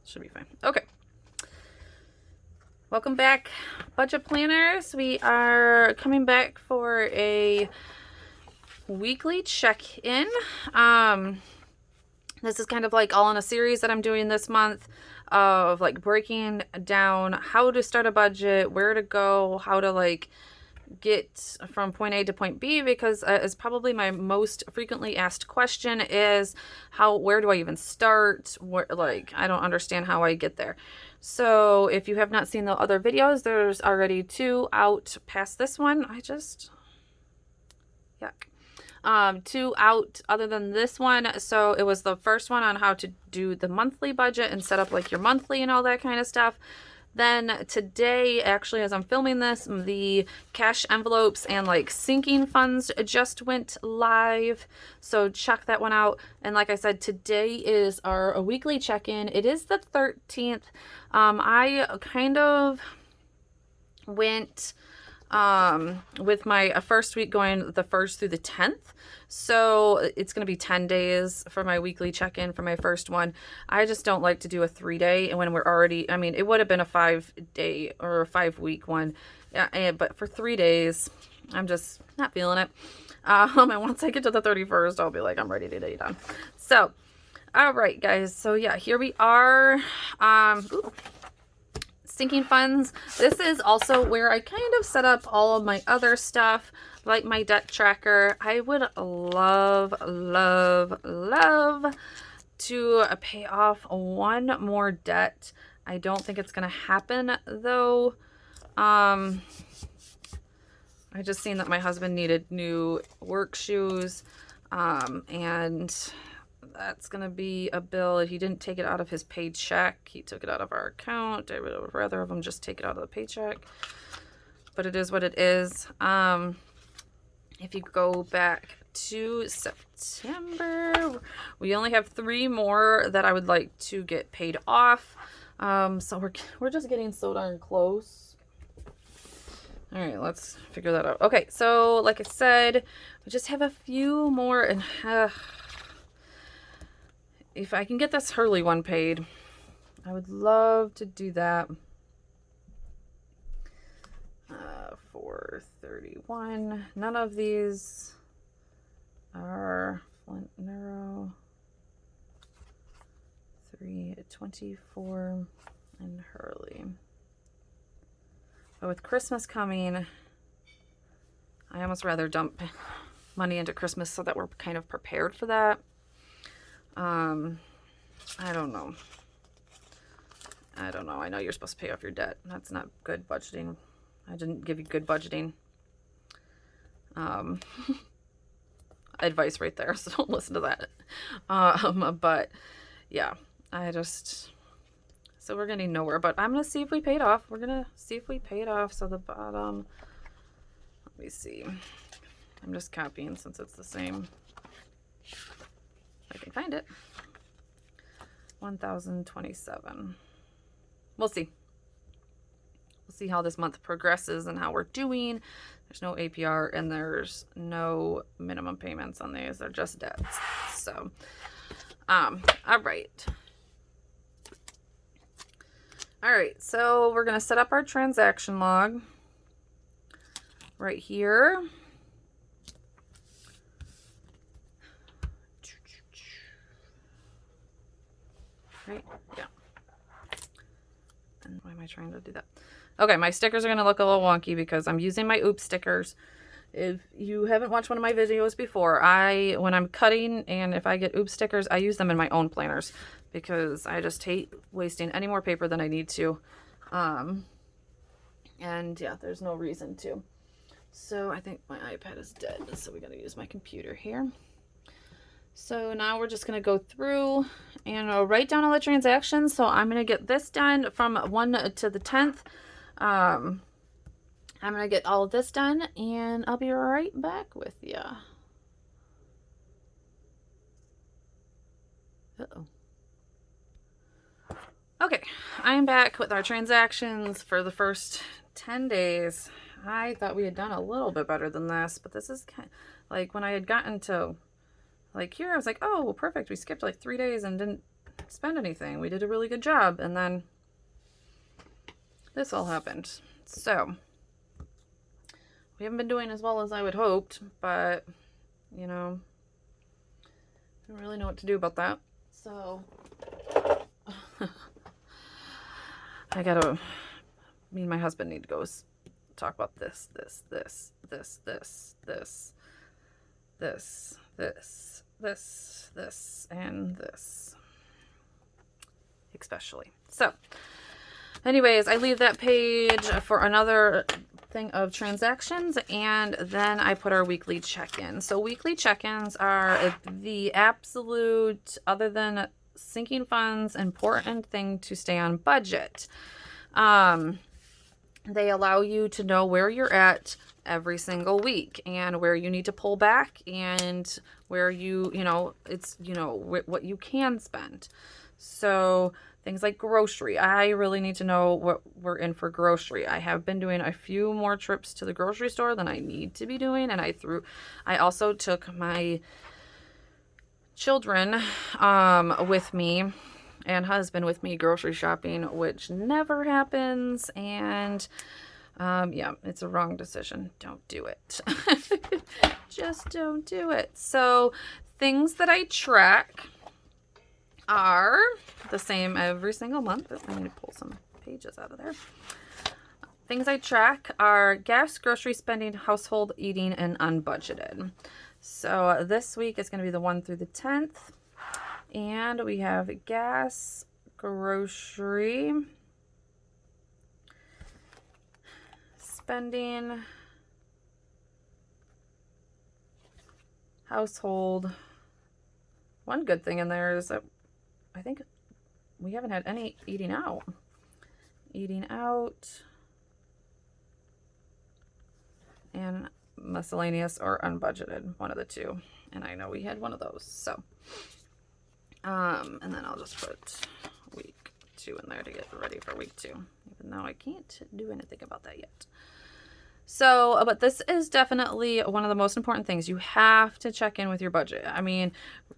Should be fine. Okay. Welcome back, budget planners. We are coming back for a weekly check-in. This is kind of like all in a series that I'm doing this month of like breaking down how to start a budget, where to go, how to like get from point A to point B, because it's probably my most frequently asked question is where do I even start? Like, I don't understand how I get there. So if you have not seen the other videos, there's already 2 out past this one. Yuck. 2 out other than this one. So it was the first one on how to do the monthly budget and set up like your monthly and all that kind of stuff. Then today, actually, as I'm filming this, the cash envelopes and like sinking funds just went live. So check that one out. And like I said, today is our weekly check-in. It is the 13th. I kind of went with my first week going the 1st through the 10th. So it's going to be 10 days for my weekly check-in for my first one. I just don't like to do a 3-day and when we're already, I mean, it would have been a 5-day or a 5-week one. Yeah, but for 3 days, I'm just not feeling it. And once I get to the 31st, I'll be like, I'm ready to be done. So, all right, guys. So yeah, here we are. Sinking funds. This is also where I kind of set up all of my other stuff, like my debt tracker. I would love to pay off one more debt. I don't think it's gonna happen though. I just seen that my husband needed new work shoes, and that's going to be a bill. He didn't take it out of his paycheck. He took it out of our account. I would rather of him just take it out of the paycheck. But it is what it is. If you go back to September, we only have 3 more that I would like to get paid off. So we're just getting so darn close. All right, let's figure that out. Okay, so like I said, we just have a few more, and if I can get this Hurley one paid, I would love to do that. 431. None of these are Flint Neuro. 324 and Hurley. But with Christmas coming, I almost rather dump money into Christmas so that we're kind of prepared for that. I don't know. I know you're supposed to pay off your debt. That's not good budgeting. I didn't give you good budgeting advice right there, so don't listen to that. But yeah, so we're getting nowhere, but I'm gonna see if we paid off. We're gonna see if we paid off. So the bottom, let me see. I'm just copying since it's the same. I can find it. 1,027. We'll see. We'll see how this month progresses and how we're doing. There's no APR and there's no minimum payments on these. They're just debts. So, all right. All right. So we're going to set up our transaction log right here. Right? Yeah. And why am I trying to do that? Okay, my stickers are going to look a little wonky because I'm using my oops stickers. If you haven't watched one of my videos before, when I'm cutting and if I get oops stickers, I use them in my own planners because I just hate wasting any more paper than I need to. And yeah, there's no reason to. So I think my iPad is dead, so we got to use my computer here. So now we're just going to go through and write down all the transactions. So I'm going to get this done from 1 to the 10th. I'm going to get all of this done and I'll be right back with you. Uh-oh. Okay, I'm back with our transactions for the first 10 days. I thought we had done a little bit better than this, but this is kind of like when I had gotten to like here, I was like, oh, perfect. We skipped like 3 days and didn't spend anything. We did a really good job. And then this all happened. So we haven't been doing as well as I would hoped, but you know, I don't really know what to do about that. So me and my husband need to go talk about this, and this, especially. So anyways, I leave that page for another thing of transactions, and then I put our weekly check-in. So weekly check-ins are the absolute, other than sinking funds, important thing to stay on budget. They allow you to know where you're at every single week and where you need to pull back and where what you can spend. So things like grocery, I really need to know what we're in for grocery. I have been doing a few more trips to the grocery store than I need to be doing. And I also took my children with me and husband with me grocery shopping, which never happens. And yeah, it's a wrong decision. Don't do it. Just don't do it. So things that I track are the same every single month. I need to pull some pages out of there. Things I track are gas, grocery spending, household, eating, and unbudgeted. So this week is going to be the 1 through the 10th. And we have gas, grocery, spending, household. One good thing in there is that I think we haven't had any eating out. Eating out and miscellaneous or unbudgeted, one of the two. And I know we had one of those. So, and then I'll just put week 2 in there to get ready for week 2, even though I can't do anything about that yet. So, but this is definitely one of the most important things. You have to check in with your budget. I mean,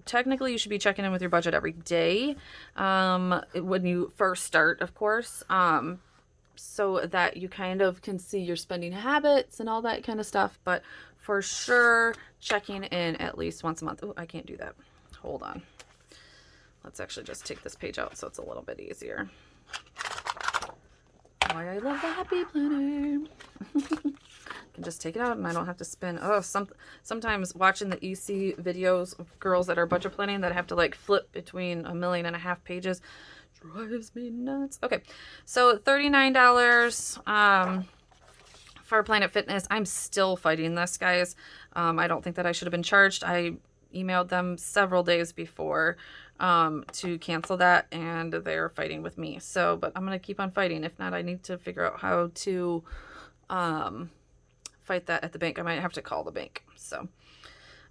technically you should be checking in with your budget every day, when you first start, of course, so that you kind of can see your spending habits and all that kind of stuff. But for sure, checking in at least once a month. Oh, I can't do that. Hold on. Let's actually just take this page out so it's a little bit easier. Why I love the Happy Planner. I can just take it out and I don't have to spin. Oh, sometimes watching the EC videos of girls that are budget planning that have to like flip between 1.5 million pages drives me nuts. Okay, so $39 for Planet Fitness. I'm still fighting this, guys. I don't think that I should have been charged. I emailed them several days before to cancel that, and they're fighting with me. So, but I'm going to keep on fighting. If not, I need to figure out how to fight that at the bank. I might have to call the bank. So,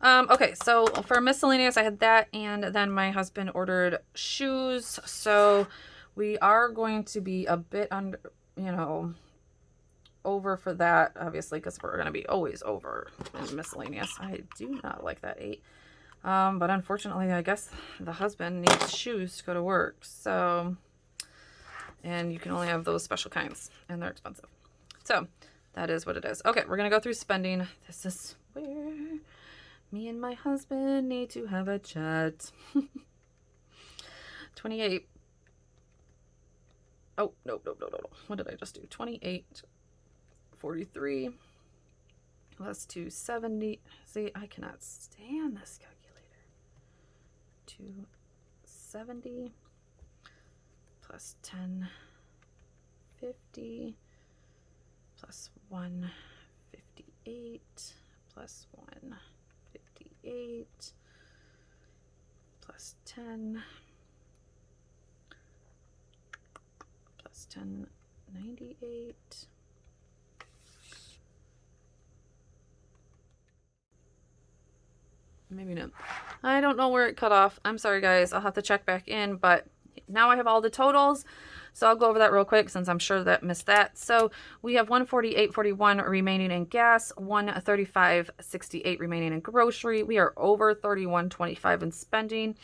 okay. So for miscellaneous, I had that, and then my husband ordered shoes. So we are going to be a bit under, over for that, obviously, because we're going to be always over in miscellaneous. I do not like that 8. But unfortunately, I guess the husband needs shoes to go to work. So, and you can only have those special kinds, and they're expensive. So that is what it is. Okay, we're going to go through spending. This is where me and my husband need to have a chat. 28. Oh, no. What did I just do? 28, 43, plus 270. See, I cannot stand this calculator. 270 plus 1050 plus 158 plus 158 plus 10 plus 1098. Maybe not. I don't know where it cut off. I'm sorry, guys. I'll have to check back in, but now I have all the totals. So I'll go over that real quick since I'm sure that missed that. So we have 148.41 remaining in gas, 135.68 remaining in grocery. We are over 31.25 in spending.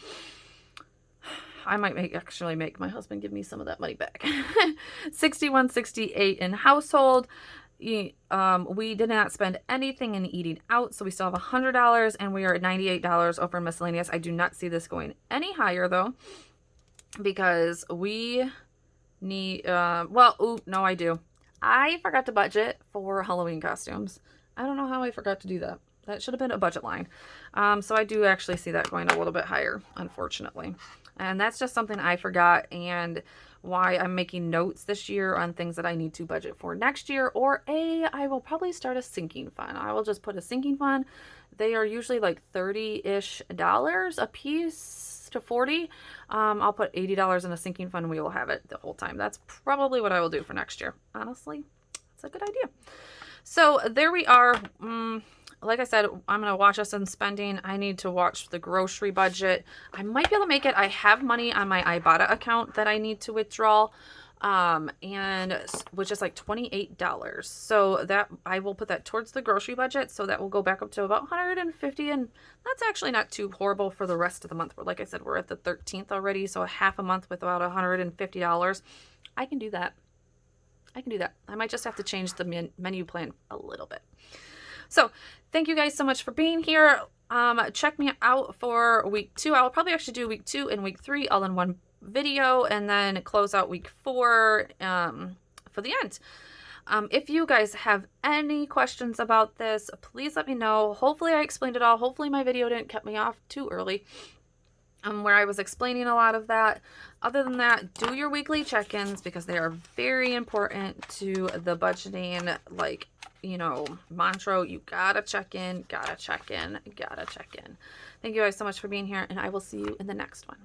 I might actually make my husband give me some of that money back. 61.68 in household. We did not spend anything in eating out, so we still have $100, and we are at $98 over miscellaneous. I do not see this going any higher though, because we need, no, I do. I forgot to budget for Halloween costumes. I don't know how I forgot to do that. That should have been a budget line. So I do actually see that going a little bit higher, unfortunately. And that's just something I forgot, and why I'm making notes this year on things that I need to budget for next year. Or I will probably start a sinking fund. I will just put a sinking fund. They are usually like $30-ish a piece to 40. I'll put $80 in a sinking fund and we will have it the whole time. That's probably what I will do for next year. Honestly, it's a good idea. So there we are. Like I said, I'm going to watch us in spending. I need to watch the grocery budget. I might be able to make it. I have money on my Ibotta account that I need to withdraw, and which is like $28. So that I will put that towards the grocery budget. So that will go back up to about $150. And that's actually not too horrible for the rest of the month. But like I said, we're at the 13th already. So a half a month with about $150. I can do that. I might just have to change the menu plan a little bit. So thank you guys so much for being here. Check me out for week 2. I'll probably actually do week 2 and week 3 all in one video, and then close out week 4 for the end. If you guys have any questions about this, please let me know. Hopefully I explained it all. Hopefully my video didn't cut me off too early, where I was explaining a lot of that. Other than that, do your weekly check-ins, because they are very important to the budgeting, like, you know, mantra. You gotta check in, gotta check in, gotta check in. Thank you guys so much for being here, and I will see you in the next one.